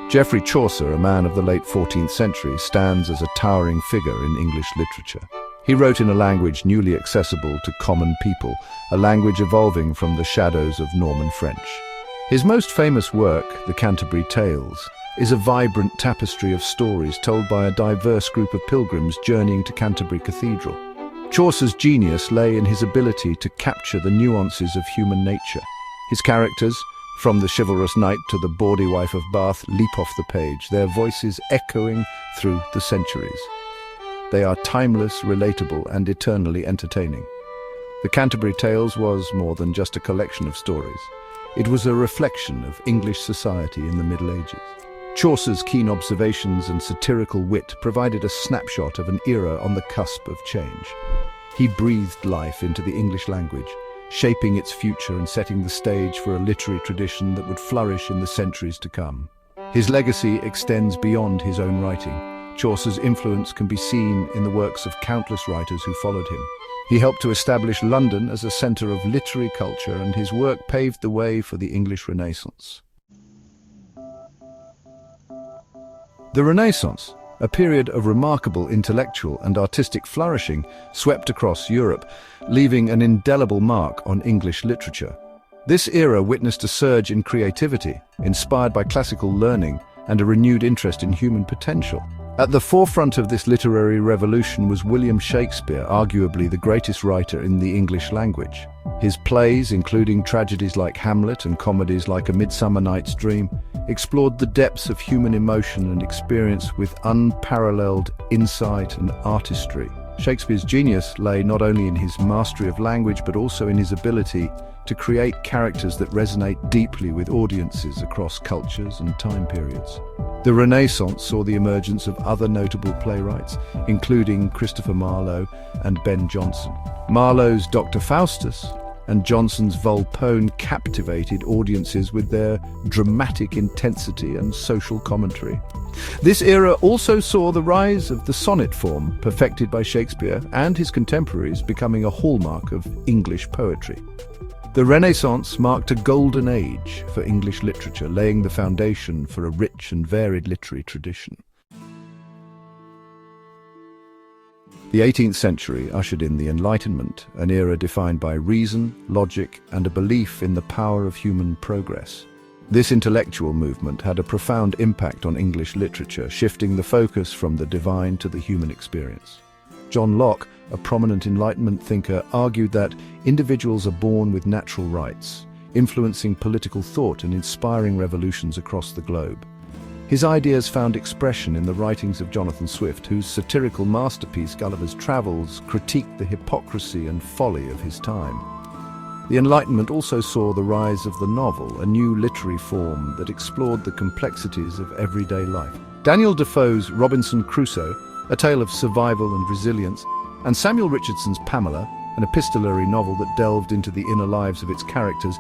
Geoffrey Chaucer, a man of the late 14th century, stands as a towering figure in English literature. He wrote in a language newly accessible to common people, a language evolving from the shadows of Norman French. His most famous work, The Canterbury Tales, is a vibrant tapestry of stories told by a diverse group of pilgrims journeying to Canterbury Cathedral. Chaucer's genius lay in his ability to capture the nuances of human nature. His characters, from the chivalrous knight to the bawdy wife of Bath, leap off the page, their voices echoing through the centuries. They are timeless, relatable, and eternally entertaining. The Canterbury Tales was more than just a collection of stories. It was a reflection of English society in the Middle Ages. Chaucer's keen observations and satirical wit provided a snapshot of an era on the cusp of change. He breathed life into the English language, shaping its future and setting the stage for a literary tradition that would flourish in the centuries to come. His legacy extends beyond his own writing. Chaucer's influence can be seen in the works of countless writers who followed him. He helped to establish London as a centre of literary culture, and his work paved the way for the English Renaissance. The Renaissance, a period of remarkable intellectual and artistic flourishing, swept across Europe, leaving an indelible mark on English literature. This era witnessed a surge in creativity, inspired by classical learning and a renewed interest in human potential. At the forefront of this literary revolution was William Shakespeare, arguably the greatest writer in the English language. His plays, including tragedies like Hamlet and comedies like A Midsummer Night's Dream, explored the depths of human emotion and experience with unparalleled insight and artistry. Shakespeare's genius lay not only in his mastery of language but also in his ability to create characters that resonate deeply with audiences across cultures and time periods. The Renaissance saw the emergence of other notable playwrights, including Christopher Marlowe and Ben Jonson. Marlowe's Dr. Faustus and Jonson's Volpone captivated audiences with their dramatic intensity and social commentary. This era also saw the rise of the sonnet form, perfected by Shakespeare and his contemporaries, becoming a hallmark of English poetry. The Renaissance marked a golden age for English literature, laying the foundation for a rich and varied literary tradition. The 18th century ushered in the Enlightenment, an era defined by reason, logic, and a belief in the power of human progress. This intellectual movement had a profound impact on English literature, shifting the focus from the divine to the human experience. John Locke, a prominent Enlightenment thinker, argued that individuals are born with natural rights, influencing political thought and inspiring revolutions across the globe. His ideas found expression in the writings of Jonathan Swift, whose satirical masterpiece Gulliver's Travels critiqued the hypocrisy and folly of his time. The Enlightenment also saw the rise of the novel, a new literary form that explored the complexities of everyday life. Daniel Defoe's Robinson Crusoe, a tale of survival and resilience, and Samuel Richardson's Pamela, an epistolary novel that delved into the inner lives of its characters,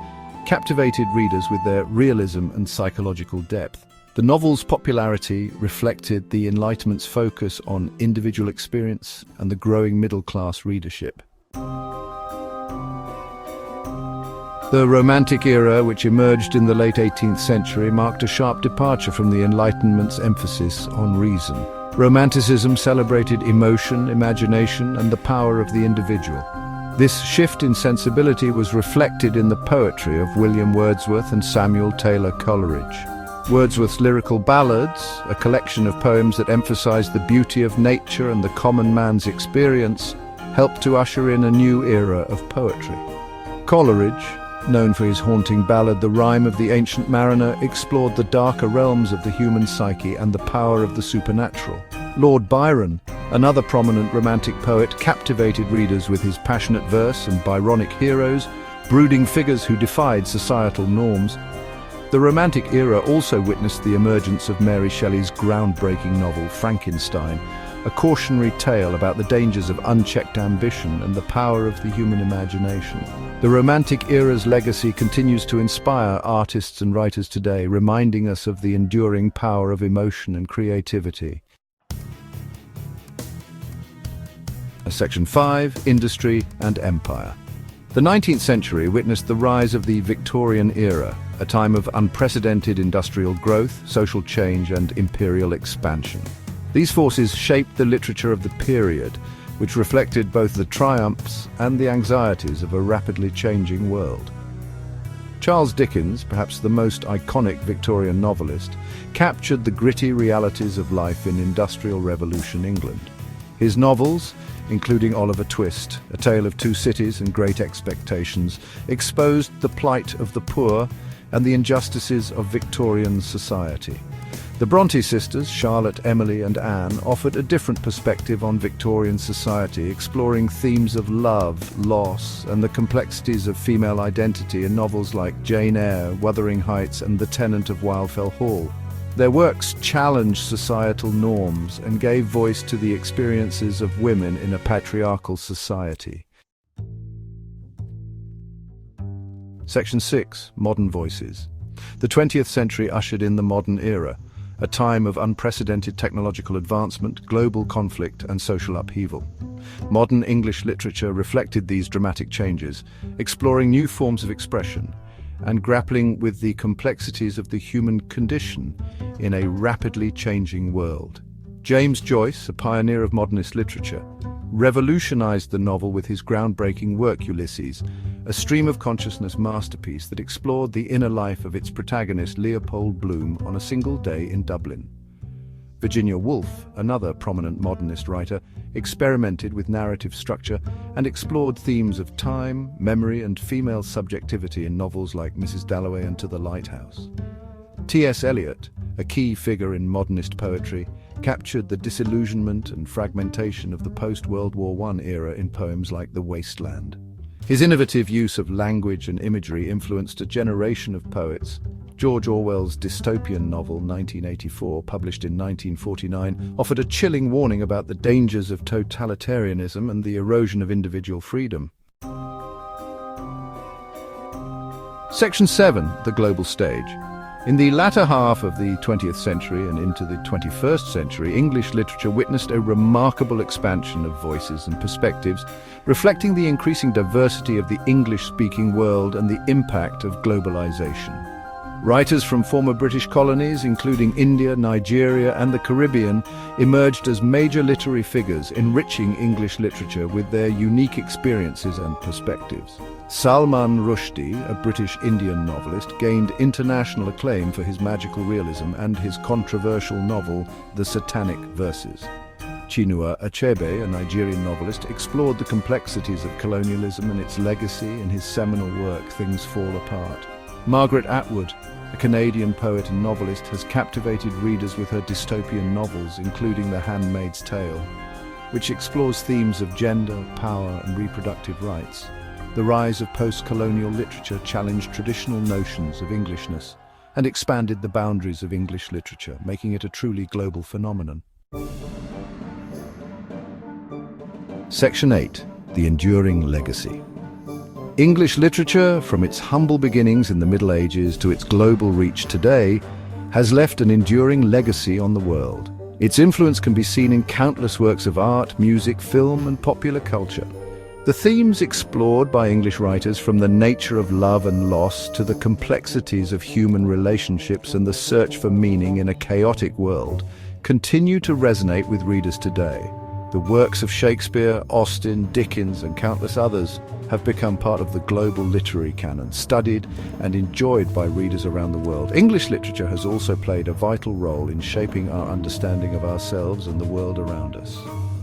captivated readers with their realism and psychological depth. The novel's popularity reflected the Enlightenment's focus on individual experience and the growing middle-class readership. The Romantic era, which emerged in the late 18th century, marked a sharp departure from the Enlightenment's emphasis on reason. Romanticism celebrated emotion, imagination, and the power of the individual. This shift in sensibility was reflected in the poetry of William Wordsworth and Samuel Taylor Coleridge. Wordsworth's lyrical ballads, a collection of poems that emphasized the beauty of nature and the common man's experience, helped to usher in a new era of poetry. Coleridge, known for his haunting ballad The Rime of the Ancient Mariner, explored the darker realms of the human psyche and the power of the supernatural. Lord Byron, another prominent romantic poet, captivated readers with his passionate verse and Byronic heroes, brooding figures who defied societal norms. The Romantic era also witnessed the emergence of Mary Shelley's groundbreaking novel Frankenstein, a cautionary tale about the dangers of unchecked ambition and the power of the human imagination. The Romantic era's legacy continues to inspire artists and writers today, reminding us of the enduring power of emotion and creativity. Section 5. Industry and Empire. The 19th century witnessed the rise of the Victorian era, a time of unprecedented industrial growth, social change, and imperial expansion. These forces shaped the literature of the period, which reflected both the triumphs and the anxieties of a rapidly changing world. Charles Dickens, perhaps the most iconic Victorian novelist, captured the gritty realities of life in Industrial Revolution England. His novels, including Oliver Twist, A Tale of Two Cities and Great Expectations, exposed the plight of the poor and the injustices of Victorian society. The Bronte sisters, Charlotte, Emily, and Anne, offered a different perspective on Victorian society, exploring themes of love, loss, and the complexities of female identity in novels like Jane Eyre, Wuthering Heights, and The Tenant of Wildfell Hall. Their works challenged societal norms and gave voice to the experiences of women in a patriarchal society. Section 6. Modern Voices. The 20th century ushered in the modern era, a time of unprecedented technological advancement, global conflict, and social upheaval. Modern English literature reflected these dramatic changes, exploring new forms of expression and grappling with the complexities of the human condition in a rapidly changing world. James Joyce, a pioneer of modernist literature, revolutionized the novel with his groundbreaking work Ulysses, a stream of consciousness masterpiece that explored the inner life of its protagonist Leopold Bloom on a single day in Dublin. Virginia Woolf, another prominent modernist writer, experimented with narrative structure and explored themes of time, memory, and female subjectivity in novels like Mrs. Dalloway and To the Lighthouse. T.S. Eliot, a key figure in modernist poetry, captured the disillusionment and fragmentation of the post-World War I era in poems like The Waste Land. His innovative use of language and imagery influenced a generation of poets. George Orwell's dystopian novel 1984, published in 1949, offered a chilling warning about the dangers of totalitarianism and the erosion of individual freedom. Section 7. The Global Stage. In the latter half of the 20th century and into the 21st century, English literature witnessed a remarkable expansion of voices and perspectives, reflecting the increasing diversity of the English-speaking world and the impact of globalization. Writers from former British colonies, including India, Nigeria, and the Caribbean, emerged as major literary figures, enriching English literature with their unique experiences and perspectives. Salman Rushdie, a British Indian novelist, gained international acclaim for his magical realism and his controversial novel, The Satanic Verses. Chinua Achebe, a Nigerian novelist, explored the complexities of colonialism and its legacy in his seminal work, Things Fall Apart. Margaret Atwood, a Canadian poet and novelist, has captivated readers with her dystopian novels, including The Handmaid's Tale, which explores themes of gender, power, and reproductive rights. The rise of post-colonial literature challenged traditional notions of Englishness and expanded the boundaries of English literature, making it a truly global phenomenon. Section 8. The Enduring Legacy. English literature, from its humble beginnings in the Middle Ages to its global reach today, has left an enduring legacy on the world. Its influence can be seen in countless works of art, music, film, and popular culture. The themes explored by English writers, from the nature of love and loss to the complexities of human relationships and the search for meaning in a chaotic world, continue to resonate with readers today. The works of Shakespeare, Austen, Dickens, and countless others have become part of the global literary canon, studied and enjoyed by readers around the world. English literature has also played a vital role in shaping our understanding of ourselves and the world around us.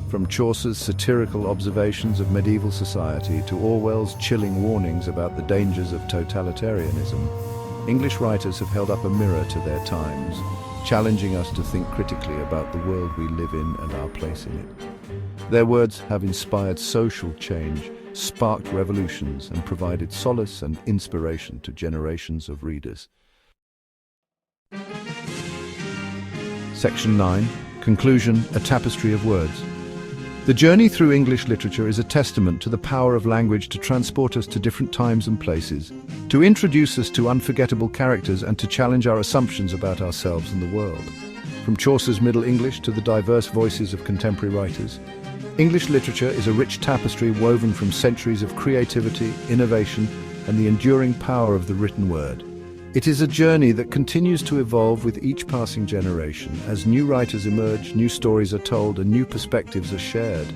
From Chaucer's satirical observations of medieval society to Orwell's chilling warnings about the dangers of totalitarianism, English writers have held up a mirror to their times, challenging us to think critically about the world we live in and our place in it. Their words have inspired social change, sparked revolutions, and provided solace and inspiration to generations of readers. Section 9. Conclusion: A Tapestry of Words. The journey through English literature is a testament to the power of language to transport us to different times and places, to introduce us to unforgettable characters, and to challenge our assumptions about ourselves and the world. From Chaucer's Middle English to the diverse voices of contemporary writers, English literature is a rich tapestry woven from centuries of creativity, innovation, and the enduring power of the written word. It is a journey that continues to evolve with each passing generation. As new writers emerge, new stories are told, and new perspectives are shared.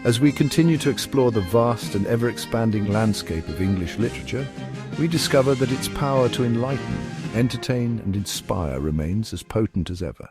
As we continue to explore the vast and ever-expanding landscape of English literature, we discover that its power to enlighten, entertain, and inspire remains as potent as ever.